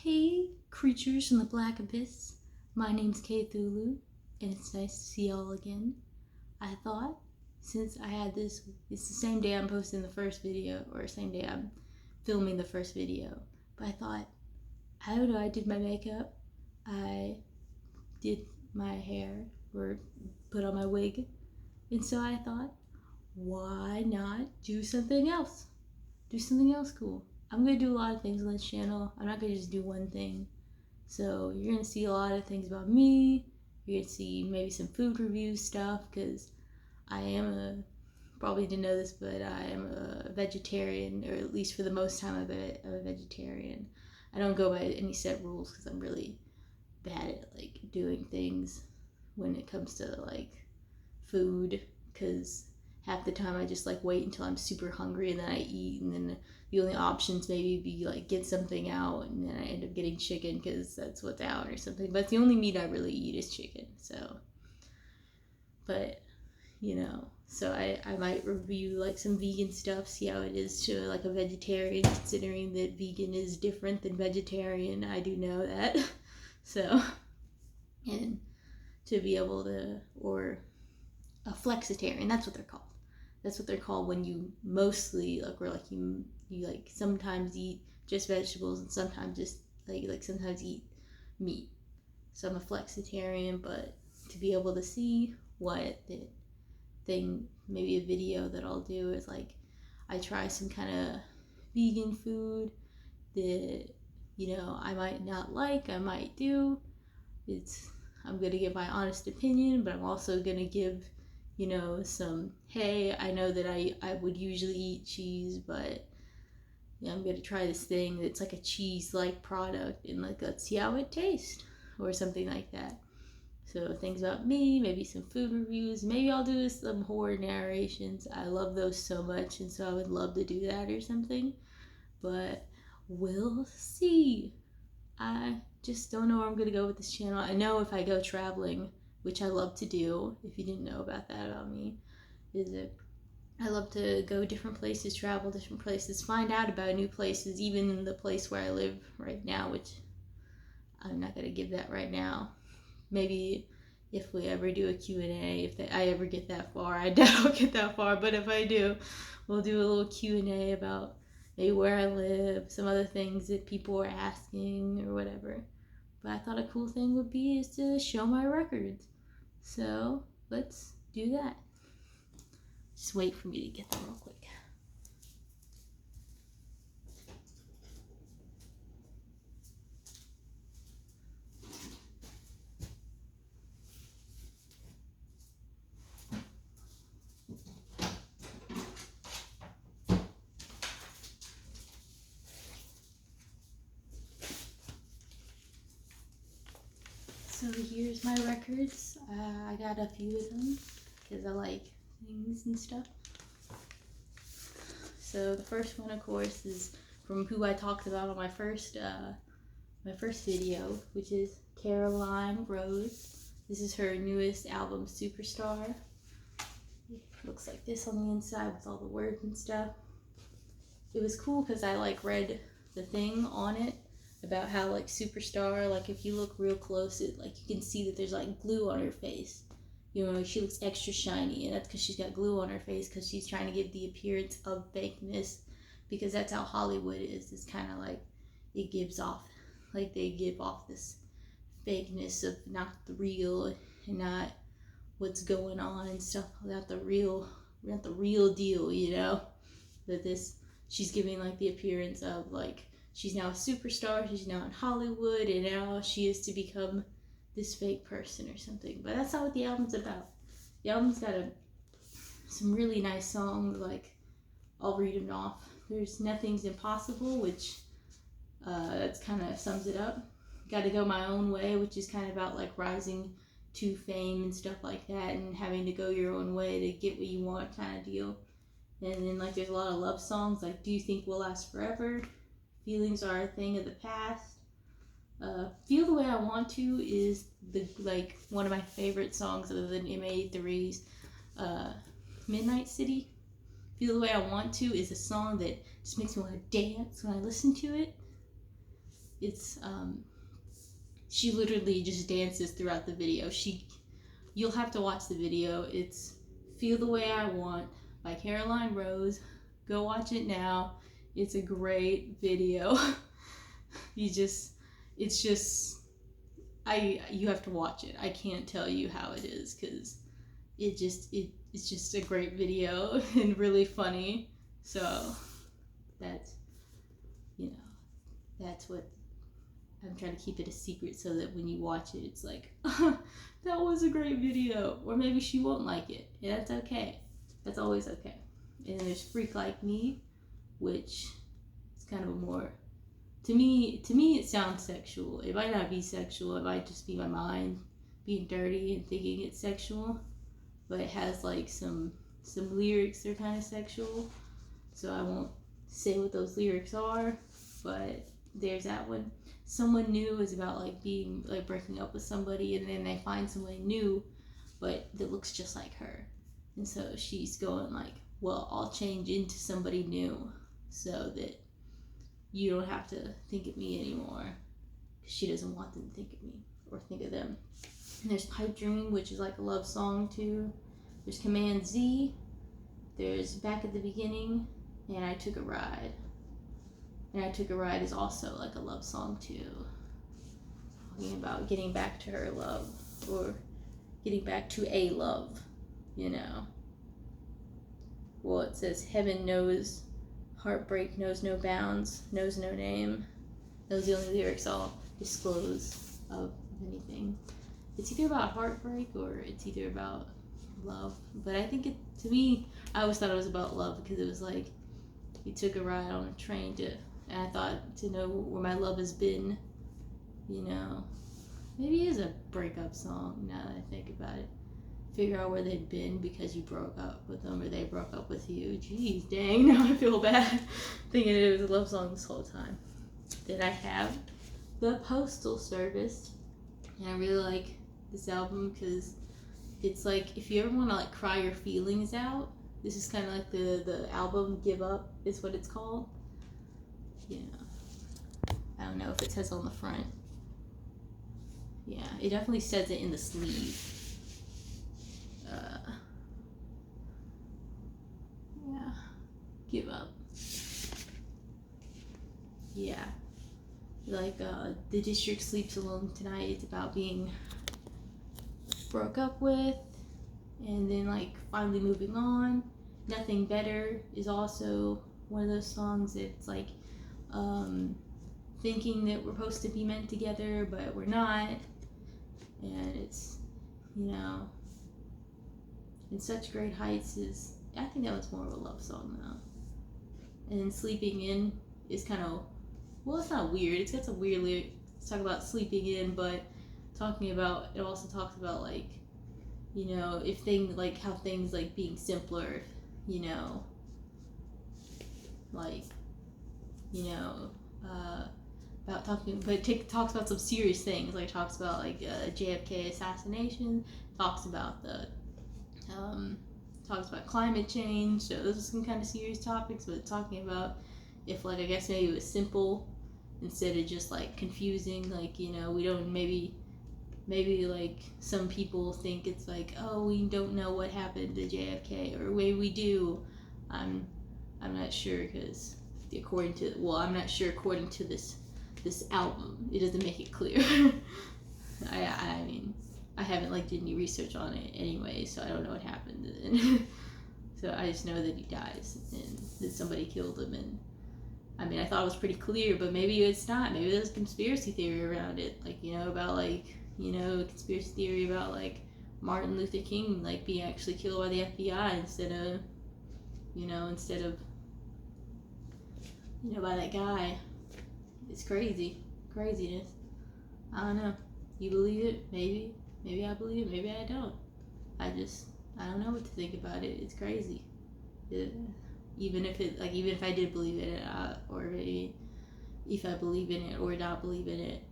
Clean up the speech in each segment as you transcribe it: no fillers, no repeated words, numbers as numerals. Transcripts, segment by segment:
Hey, creatures from the Black Abyss. My name's Cthulhu, and it's nice to see y'all again. I thought, since I had this, it's the same day I'm posting the first video, or same day I'm filming the first video, but I thought, I don't know, I did my makeup, I did my hair, or put on my wig, and so I thought, why not do something else? Do something else cool. I'm gonna do a lot of things on this channel. I'm not gonna just do one thing. So you're gonna see a lot of things about me. You're gonna see maybe some food review stuff because I am probably didn't know this, but I am a vegetarian, or at least for the most time I'm a vegetarian. I don't go by any set rules because I'm really bad at like doing things when it comes to like food, because half the time I just like wait until I'm super hungry and then I eat, and then the only options maybe be like get something out, and then I end up getting chicken because that's what's out or something. But the only meat I really eat is chicken. So, but so I might review like some vegan stuff, see how it is to like a vegetarian, considering that vegan is different than vegetarian. I do know that. So, and to be able to, or a flexitarian, that's what they're called. That's what they're called when you mostly like, or like you like sometimes eat just vegetables and sometimes just like sometimes eat meat. So I'm a flexitarian, but to be able to see what the thing, maybe a video that I'll do is like I try some kind of vegan food that I might not like, I might do. I'm gonna give my honest opinion, but I'm also gonna give some, hey, I know that I would usually eat cheese, but I'm gonna try this thing that's like a cheese-like product, and like let's see how it tastes, or something like that. So things about me, maybe some food reviews, maybe I'll do some horror narrations. I love those so much, and so I would love to do that or something, but we'll see. I just don't know where I'm gonna go with this channel. I know if I go traveling, which I love to do, if you didn't know about that about me, is that I love to go different places, travel different places, find out about new places, even in the place where I live right now, which I'm not gonna give that right now. Maybe if we ever do a Q&A, if I ever get that far. I doubt I'll get that far, but if I do, we'll do a little Q&A about maybe where I live, some other things that people are asking or whatever. But I thought a cool thing would be is to show my records. So let's do that. Just wait for me to get them real quick. So here's my records. I got a few of them because I like things and stuff. So the first one, of course, is from who I talked about on my first video, which is Caroline Rose. This is her newest album, Superstar. It looks like this on the inside with all the words and stuff. It was cool because I like read the thing on it about how like Superstar, like if you look real close, it like you can see that there's like glue on her face. She looks extra shiny, and that's because she's got glue on her face because she's trying to give the appearance of fakeness, because that's how Hollywood is. It's kind of like it gives off, like they give off this fakeness of not the real and not what's going on and stuff, not the real deal, that she's giving like the appearance of like she's now a superstar, she's now in Hollywood, and now she is to become this fake person or something. But that's not what the album's about. The album's got some really nice songs, like I'll read them off. There's Nothing's Impossible, which that's kind of sums it up. Gotta Go My Own Way, which is kind of about like rising to fame and stuff like that, and having to go your own way to get what you want kind of deal. And then like there's a lot of love songs, like Do You Think We'll Last Forever, Feelings Are a Thing of the Past. Feel the Way I Want To is one of my favorite songs other than MA3's Midnight City. Feel the Way I Want To is a song that just makes me want to dance when I listen to it. she literally just dances throughout the video. You'll have to watch the video. It's Feel the Way I Want by Caroline Rose. Go watch it now. It's a great video. You have to watch it. I can't tell you how it is, because it's just a great video and really funny. So that's what I'm trying to keep it a secret, so that when you watch it, it's like, that was a great video. Or maybe she won't like it, and that's okay. That's always okay. And then there's Freak Like Me, which is kind of a more, to me it sounds sexual. It might not be sexual. It might just be my mind being dirty and thinking it's sexual. But it has like some lyrics that are kind of sexual. So I won't say what those lyrics are, but there's that one. Someone New is about like being like breaking up with somebody, and then they find somebody new but that looks just like her, and so she's going like, well, I'll change into somebody new so that you don't have to think of me anymore, because she doesn't want them to think of me or think of them. And there's Pipe Dream, which is like a love song too. There's Command Z. There's Back at the Beginning, and I Took a Ride. And I Took a Ride is also like a love song too. Talking about getting back to her love, or getting back to a love, you know. Well, it says heaven knows, heartbreak knows no bounds, knows no name. Those are the only lyrics I'll disclose of anything. It's either about heartbreak or it's either about love. But I think to me, I always thought it was about love, because it was like, you took a ride on a train and I thought, to know where my love has been, you know. Maybe it is a breakup song now that I think about it. Figure out where they've been because you broke up with them, or they broke up with you. Jeez, dang, now I feel bad thinking it was a love song this whole time. Then I have The Postal Service, and I really like this album because it's like, if you ever want to like cry your feelings out, this is kind of like the album. Give Up is what it's called. Yeah, I don't know if it says on the front. Yeah, it definitely says it in the sleeve. Yeah, Give Up. Yeah, like The District Sleeps Alone Tonight. It's about being broke up with, and then like finally moving on. Nothing Better is also one of those songs. It's like thinking that we're supposed to be meant together, but we're not. And it's, you know, In Such Great Heights is, I think that was more of a love song though. And then Sleeping In is kind of, well, it's not weird. It's got some weird lyrics. Talk about sleeping in, but it also talks about like, you know, if things like how things like being simpler, you know, like, you know, about talking, but talks about some serious things. Like talks about like JFK assassination. Talks about talks about climate change. So those are some kind of serious topics. But talking about if like, I guess maybe it was simple instead of just like confusing. Like, you know, we don't maybe like some people think it's like, oh, we don't know what happened to JFK, or maybe we do. I'm not sure, because I'm not sure according to this album, it doesn't make it clear. I mean, I haven't like did any research on it anyway, so I don't know what happened. So I just know that he dies and that somebody killed him. And I mean, I thought it was pretty clear, but maybe it's not. Maybe there's a conspiracy theory around it, like, you know, about like, you know, a conspiracy theory about like Martin Luther King like being actually killed by the FBI instead of by that guy. It's craziness. I don't know. You believe it? Maybe I believe it. Maybe I don't. I don't know what to think about it. It's crazy. Even if I did believe in it, or maybe if I believe in it or not believe in it,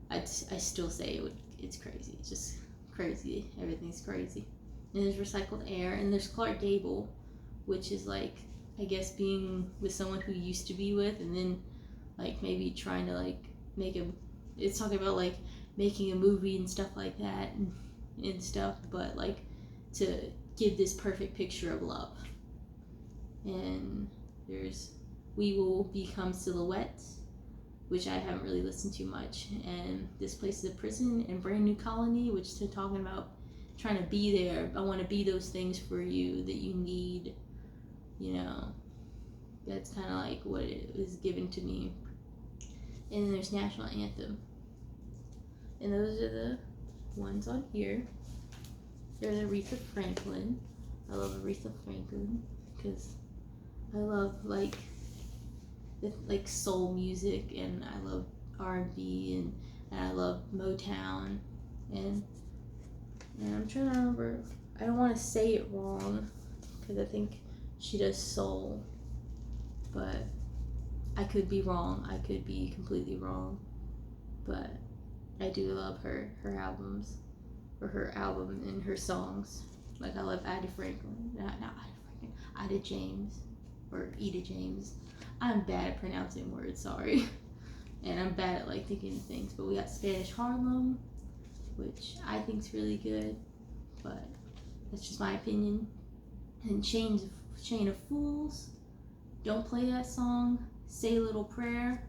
I still say it's crazy. It's just crazy. Everything's crazy. And there's Recycled Air, and there's Clark Gable, which is like, I guess, being with someone who you used to be with, and then like maybe trying to like it's talking about like making a movie and stuff like that and stuff, but like to give this perfect picture of love. And there's We Will Become Silhouettes, which I haven't really listened to much, and This Place is a Prison, and Brand New Colony, which is talking about trying to be there. I want to be those things for you that you need, you know. That's kind of like what it was given to me. And then there's National Anthem, and those are the ones on here. There's Aretha Franklin. I love Aretha Franklin because I love like soul music, and I love R&B, and I love Motown, and I'm trying to remember. I don't want to say it wrong because I think she does soul, but I could be wrong. I could be completely wrong, but I do love her albums, or her album and her songs. Like I love Ida Franklin, not Ida Franklin, Ida James, or Ida James. I'm bad at pronouncing words, sorry. And I'm bad at like thinking of things. But we got Spanish Harlem, which I think's really good, but that's just my opinion. And Chain of Fools, Don't Play That Song, Say a Little Prayer,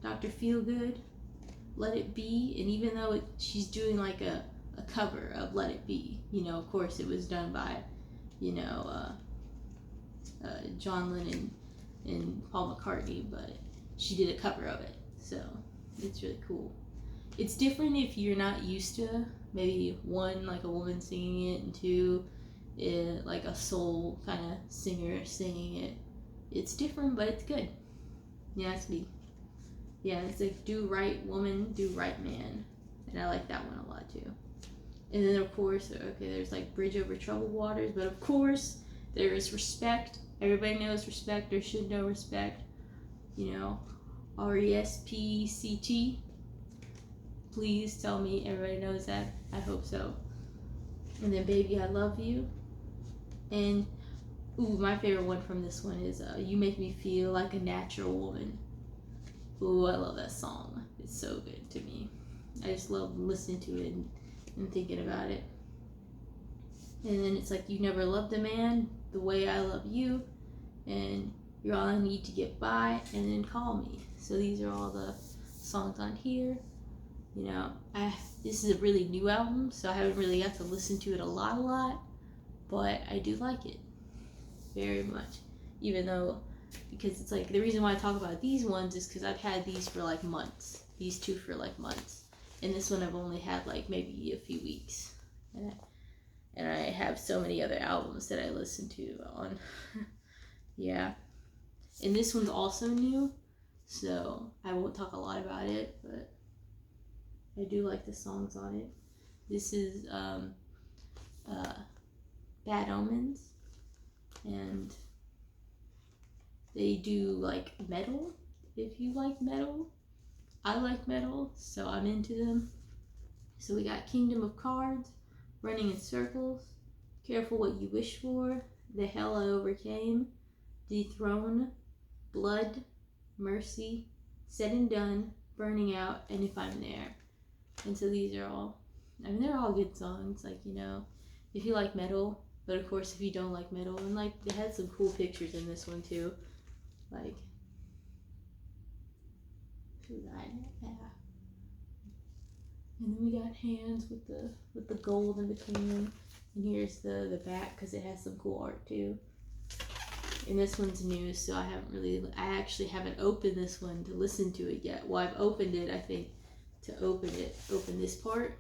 Dr. Feelgood, Let It Be. And even though she's doing like a cover of Let It Be, you know, of course it was done by, you know, John Lennon and Paul McCartney, but she did a cover of it, so it's really cool. It's different if you're not used to maybe one, like a woman singing it, and two, like a soul kind of singer singing it. It's different, but it's good. Yeah, it's me. Yeah, it's like Do Right Woman, Do Right Man, and I like that one a lot too. And then of course, okay, there's like Bridge Over Troubled Waters, but of course there is Respect. Everybody knows Respect, or should know Respect. You know, RESPCT. Please tell me everybody knows that. I hope so. And then Baby I Love You. And ooh, my favorite one from this one is You Make Me Feel Like a Natural Woman. Ooh, I love that song. It's so good to me. I just love listening to it and thinking about it. And then it's like You Never Loved a Man the Way I Love You, and You're All I Need to Get By, and then Call Me. So these are all the songs on here. You know, this is a really new album, so I haven't really got to listen to it a lot, but I do like it very much. Even though, because it's like, the reason why I talk about these ones is because I've had these for like months. These two for like months. And this one I've only had like maybe a few weeks. And I have so many other albums that I listen to on. Yeah. And this one's also new, so I won't talk a lot about it, but I do like the songs on it. This is Bad Omens, and they do like metal, if you like metal. I like metal, so I'm into them. So we got Kingdom of Cards, Running in Circles, Careful What You Wish For, The Hell I Overcame, Dethrone, Blood, Mercy, Said and Done, Burning Out, and If I'm There. And so these are all, I mean, they're all good songs, like, you know, if you like metal, but of course if you don't like metal, and like, they had some cool pictures in this one too, like, yeah. And then we got hands with the gold in between them, and here's the back because it has some cool art too. And this one's new, so I actually haven't opened this one to listen to it yet. Well, I've opened it, I think, to open this part,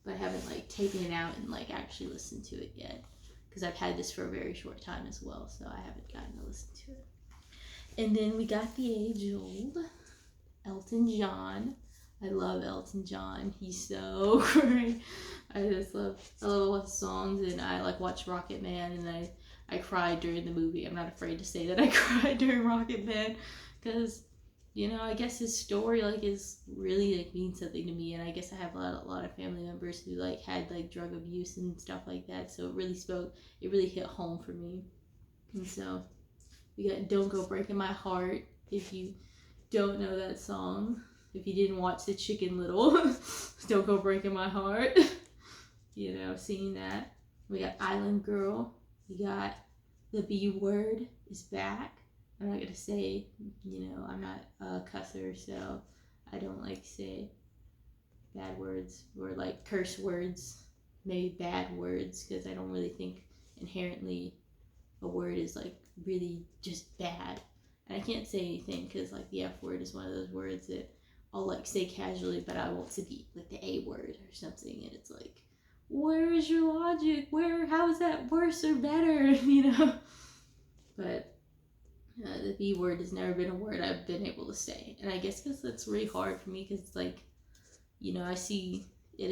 but I haven't like taken it out and like actually listened to it yet, because I've had this for a very short time as well, so I haven't gotten to listen to it. And then we got the age-old Elton John. I love Elton John. He's so great. I love all his songs, and I like watch Rocket Man, and I cried during the movie. I'm not afraid to say that I cried during Rocket Man, because, you know, I guess his story like is really like means something to me, and I guess I have a lot of family members who like had like drug abuse and stuff like that, so it really hit home for me. And so we got Don't Go Breaking My Heart. If you don't know that song, if you didn't watch the Chicken Little, Don't Go Breaking My Heart, singing that. We got Island Girl. We got The B Word is back. I'm not gonna say, I'm not a cusser, so I don't like say bad words or like curse words, maybe bad words, because I don't really think inherently a word is like really just bad. And I can't say anything because like the F word is one of those words that I'll like say casually, but I want to be like the A word or something, and it's like, where is your logic? How is that worse or better? But the B word has never been a word I've been able to say, and I guess because that's really hard for me, because it's like, I see it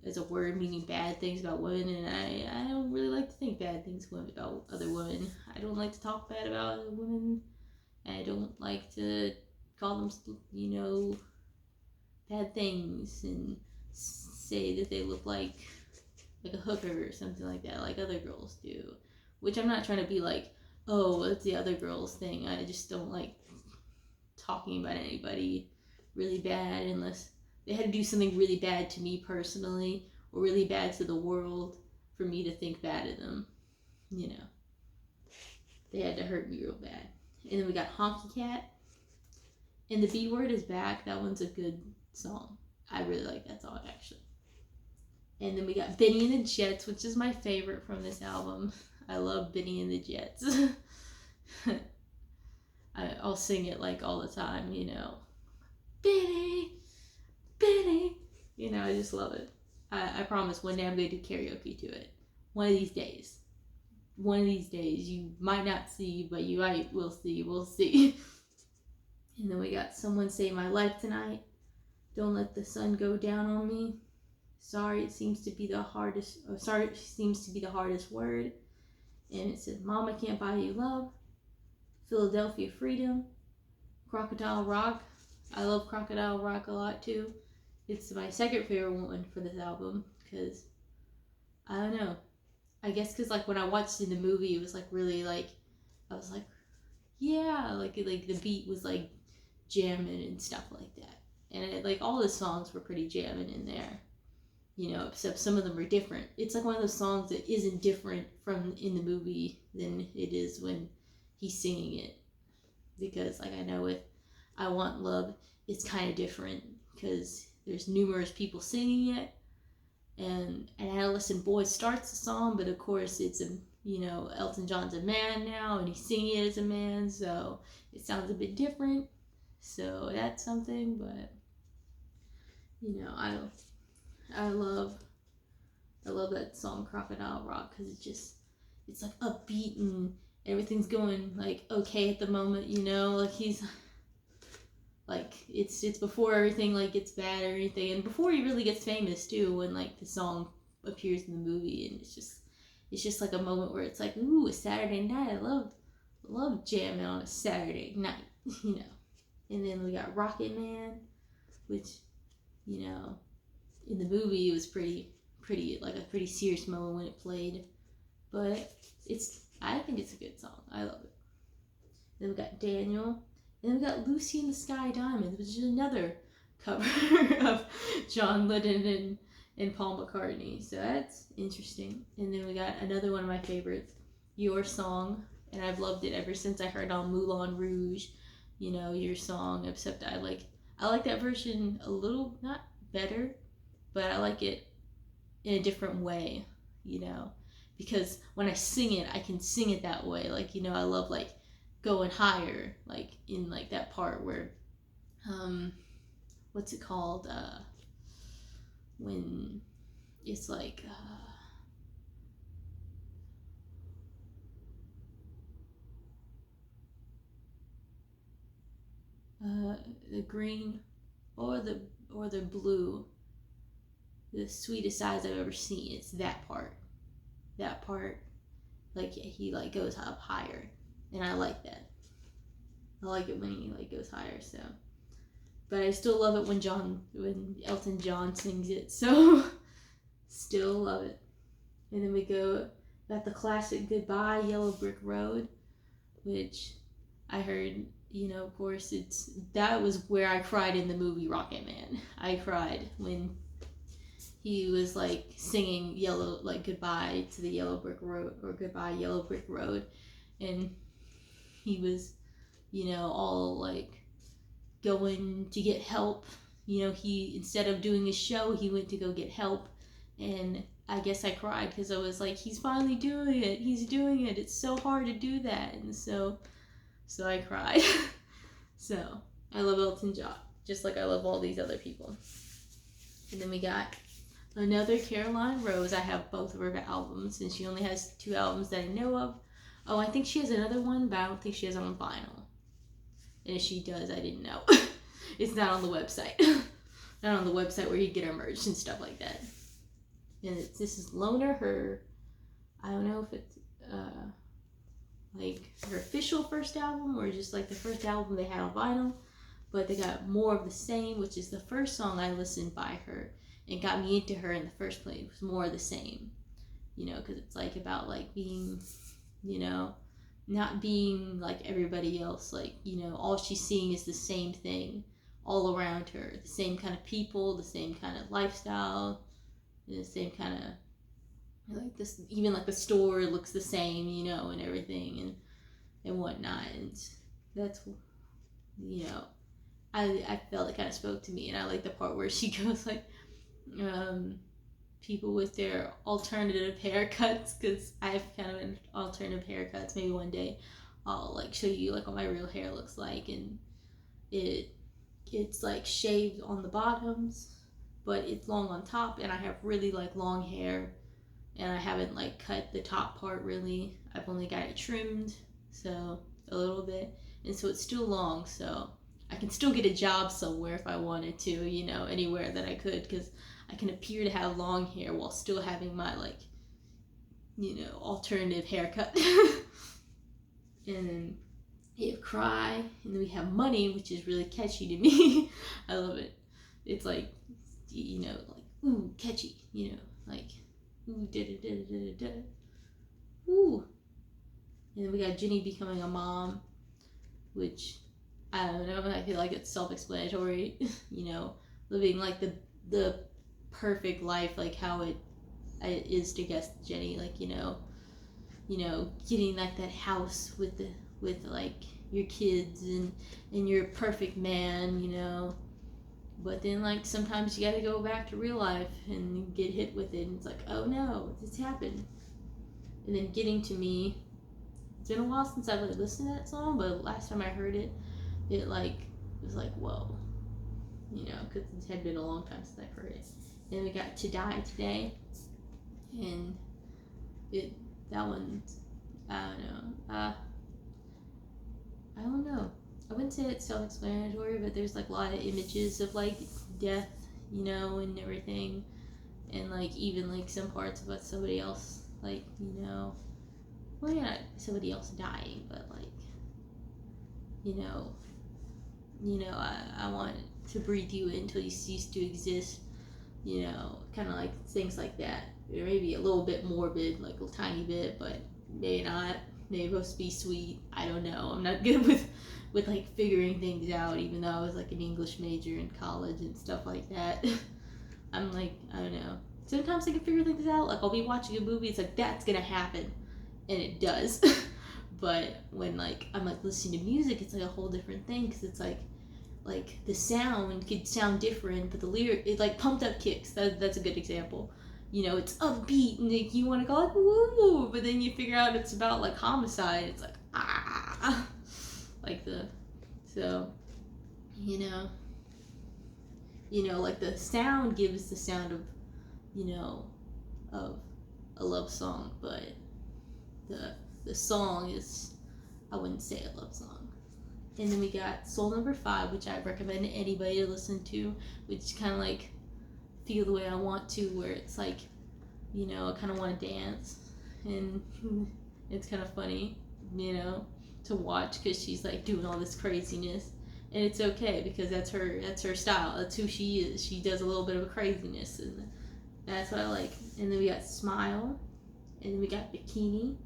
as a word meaning bad things about women, and I don't really like to think bad things about other women. I don't like to talk bad about other women. I don't like to call them, bad things and say that they look like a hooker or something like that, like other girls do. Which I'm not trying to be like, oh, it's the other girls thing. I just don't like talking about anybody really bad unless they had to do something really bad to me personally or really bad to the world for me to think bad of them. They had to hurt me real bad. And then we got Honky Cat. And the B Word is back. That one's a good song. I really like that song, actually. And then we got Benny and the Jets, which is my favorite from this album. I love Benny and the Jets. I'll sing it like all the time, Benny, Benny. I just love it. I promise one day I'm going to do karaoke to it. One of these days. You might not see, but you might will see. We'll see. And then we got Someone Save My Life Tonight. Don't Let the Sun Go Down on Me. Sorry, it seems to be the hardest word. And it says, Mama Can't Buy You Love. Philadelphia Freedom. Crocodile Rock. I love Crocodile Rock a lot too. It's my second favorite one for this album, because I don't know. I guess because like when I watched in the movie, it was like really like, I was like, yeah, like the beat was like jamming and stuff like that. And like all the songs were pretty jamming in there, except some of them are different. It's like one of those songs that isn't different from in the movie than it is when he's singing it. Because like I know with I Want Love, it's kind of different because there's numerous people singing it. And an adolescent boy starts the song, but of course it's Elton John's a man now and he's singing it as a man, so it sounds a bit different. So that's something, but I love that song Crocodile Rock, because it's like upbeat and everything's going like okay at the moment, like he's like it's before everything like gets bad or anything, and before he really gets famous too, when like the song appears in the movie, and it's just like a moment where it's like, ooh, a Saturday night. I love jamming on a Saturday night, And then we got Rocket Man, which in the movie it was pretty like a pretty serious moment when it played, but I think it's a good song. I love it. Then we got Daniel. And then we got Lucy in the Sky Diamonds, which is another cover of John Lennon and Paul McCartney. So that's interesting. And then we got another one of my favorites, Your Song. And I've loved it ever since I heard it on Moulin Rouge, Your Song. Except I like that version a little, not better, but I like it in a different way, Because when I sing it, I can sing it that way. Like, I love like going higher, like in like that part where what's it called, when it's like the green or the blue, the sweetest eyes I've ever seen. It's that part like he like goes up higher. And I like that. I like it when he like goes higher. So, but I still love it when Elton John sings it. So, still love it. And then we got the classic Goodbye Yellow Brick Road, which I heard you know, of course, that was where I cried in the movie Rocket Man. I cried when he was like singing yellow, like goodbye to the yellow brick road, or goodbye yellow brick road, and he was, you know, all like going to get help. You know, he, instead of doing a show, he went to go get help. And I guess I cried because I was like, he's finally doing it. He's doing it. It's so hard to do that. And so I cried. So I love Elton John, just like I love all these other people. And then we got another Caroline Rose. I have both of her albums, and she only has 2 albums that I know of. Oh, I think she has another one, but I don't think she has it on vinyl. And if she does, I didn't know. It's not on the website. Not on the website where you get her merch and stuff like that. And this is Loner, her, I don't know if it's like her official first album or just like the first album they had on vinyl. But they got More of the Same, which is the first song I listened by her and got me into her in the first place. It was More of the Same, you know, because it's like about like being, you know, not being like everybody else. Like, you know, all she's seeing is the same thing all around her, the same kind of people, the same kind of lifestyle, the same kind of like this, even like the store looks the same, you know, and everything and whatnot. And that's, you know, I felt it kind of spoke to me. And I like the part where she goes like, people with their alternative haircuts, because I have kind of an alternative haircuts. Maybe one day I'll like show you like what my real hair looks like, and it's like shaved on the bottoms, but it's long on top, and I have really like long hair, and I haven't like cut the top part really. I've only got it trimmed, so a little bit, and so it's still long, so I can still get a job somewhere if I wanted to, you know, anywhere that I could, because I can appear to have long hair while still having my like, you know, alternative haircut. And then we have Cry, and then we have Money, which is really catchy to me. I love it. It's like, you know, like, ooh, catchy, you know, like, ooh, da da da da da da. Ooh. And then we got Jenny Becoming a Mom, which, I don't know, I feel like it's self-explanatory, you know, living like the perfect life, like how it is to guess Jenny, like, you know, getting like that house with like your kids and your perfect man, you know. But then like sometimes you gotta go back to real life and get hit with it, and it's like, oh no, this happened. And then Getting to Me, it's been a while since I've like listened to that song, but last time I heard it, it was like, whoa, you know, because it had been a long time since I've heard it. Then we got To Die Today, and that one, I don't know. I wouldn't say it's self-explanatory, but there's like a lot of images of like death, you know, and everything, and like even like some parts about somebody else, like, you know, well, yeah, not somebody else dying, but like, you know, I want to breathe you in until you cease to exist, you know, kind of like things like that. Or maybe a little bit morbid, like a tiny bit, but maybe not. Maybe supposed to be sweet. I don't know. I'm not good with like figuring things out, even though I was like an English major in college and stuff like that. I'm like, I don't know. Sometimes I can figure things out. Like I'll be watching a movie, it's like that's gonna happen, and it does. But when like I'm like listening to music, it's like a whole different thing, because it's like the sound could sound different, but the lyric, it like Pumped Up Kicks. That's a good example. You know, it's upbeat and like you want to go like woo, but then you figure out it's about like homicide. It's like like so you know like the sound gives the sound of, you know, of a love song, but the song is, I wouldn't say a love song. And then we got Soul Number 5, which I recommend to anybody to listen to, which kind of like feel the way I want to, where it's like, you know, I kind of want to dance, and it's kind of funny, you know, to watch, because she's like doing all this craziness, and it's okay, because that's her style, that's who she is. She does a little bit of a craziness, and that's what I like. And then we got Smile, and then we got Bikini,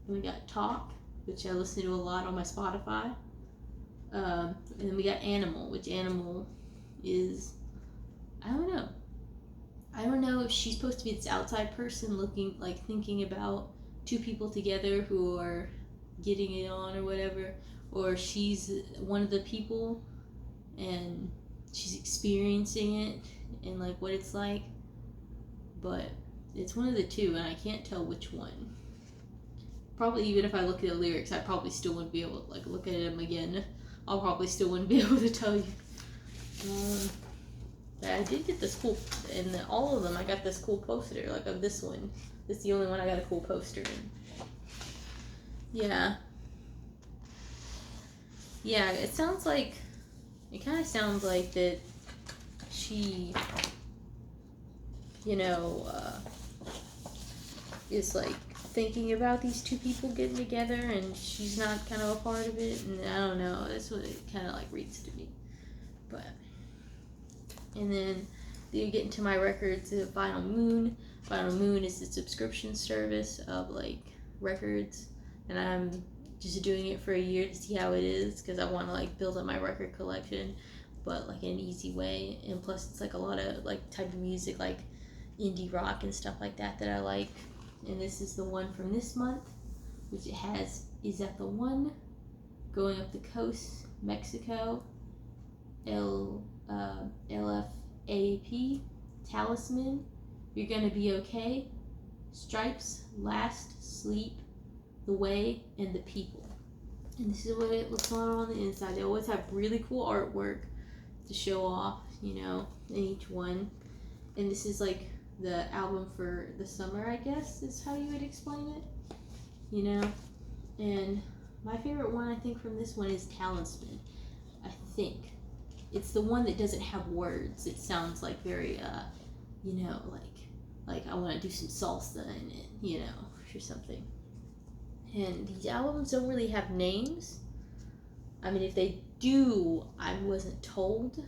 and we got Talk, which I listen to a lot on my Spotify. And then we got Animal, which Animal is, I don't know. I don't know if she's supposed to be this outside person looking, like thinking about two people together who are getting it on or whatever, or she's one of the people and she's experiencing it and like what it's like. But it's one of the two, and I can't tell which one. Probably even if I look at the lyrics, I probably still wouldn't be able to like look at them again. I'll probably still wouldn't be able to tell you. But I did get this cool, and all of them I got this cool poster, like of this one. This is the only one I got a cool poster in. Yeah. Yeah, it kind of sounds like that she, is like thinking about these two people getting together and she's not kind of a part of it, and I don't know, that's what it kind of like reads to me. But, and then you get into my records, Vinyl Moon. Vinyl Moon is a subscription service of like records, and I'm just doing it for a year to see how it is, because I want to like build up my record collection, but like in an easy way. And plus it's like a lot of like type of music, like indie rock and stuff like that I like. And this is the one from this month, which it has Is That the One, Going Up the Coast, Mexico, LFAP, Talisman, You're Gonna Be Okay, Stripes, Last Sleep, The Way, and The People. And this is what it looks like on the inside. They always have really cool artwork to show off, in each one. And this is like the album for the summer, I guess, is how you would explain it, And my favorite one, I think, from this one is Talisman. I think it's the one that doesn't have words. It sounds like very, like I want to do some salsa in it, or something. And these albums don't really have names. I mean, if they do, I wasn't told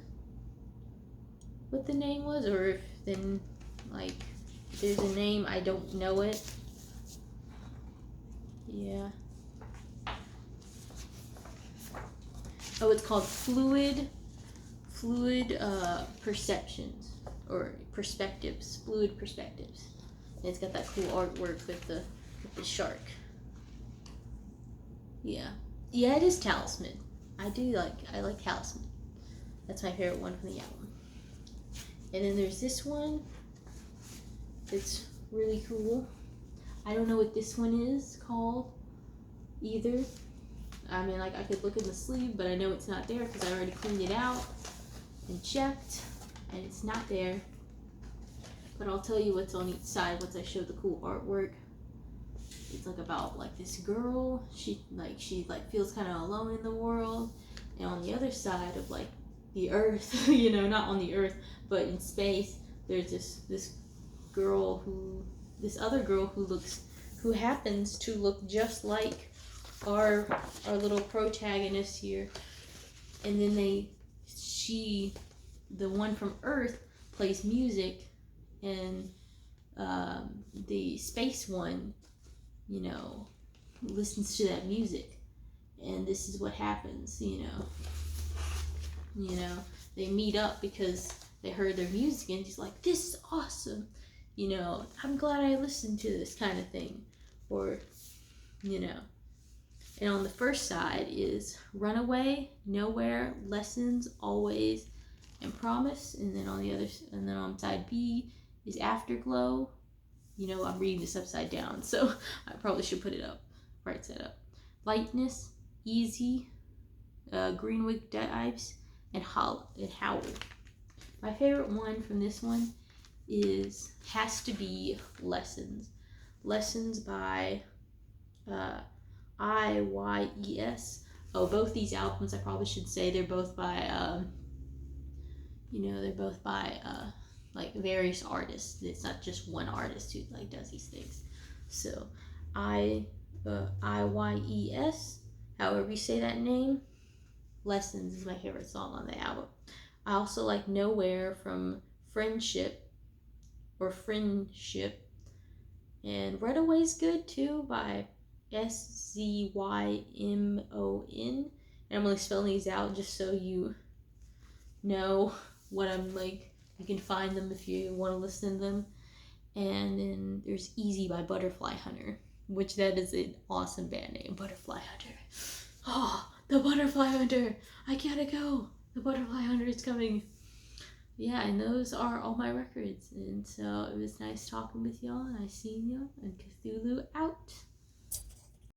what the name was, or if then, like, if there's a name, I don't know it. Yeah. Oh, it's called Fluid Perceptions, or Perspectives, Fluid Perspectives. And it's got that cool artwork with the shark. Yeah, it is Talisman. I like Talisman. That's my favorite one from the album. And then there's this one. It's really cool. I don't know what this one is called either. I mean, like, I could look in the sleeve, but I know it's not there because I already cleaned it out and checked, and it's not there. But I'll tell you what's on each side once I show the cool artwork. It's like about like this girl. She feels kind of alone in the world, and on the other side of like the earth, not on the earth, but in space, there's this other girl who happens to look just like our little protagonist here. And then the one from Earth plays music, and the space one, listens to that music, and this is what happens. They meet up because they heard their music, and he's like, "This is awesome, I'm glad I listened to this," kind of thing, or And on the first side is Runaway, Nowhere, Lessons, Always, and Promise. And then on side B is Afterglow. I'm reading this upside down, so I probably should put it up, right side up. Lightness, Easy, Greenwich Dives, and Howl. My favorite one from this one has to be Lessons. Lessons by IYES. Oh, both these albums, I probably should say, they're both by like various artists. It's not just one artist who like does these things. So IYES, however you say that name. Lessons is my favorite song on the album. I also like Nowhere from Friendship, and Runaway's good too by SZYMON, and And I'm spelling these out just so you know what I'm like. You can find them if you want to listen to them. And then there's Easy by Butterfly Hunter, which that is an awesome band name, Butterfly Hunter. Oh, the Butterfly Hunter! I gotta go! The Butterfly Hunter is coming! Yeah, and those are all my records. And so it was nice talking with y'all, and I seen y'all, and Cthulhu out.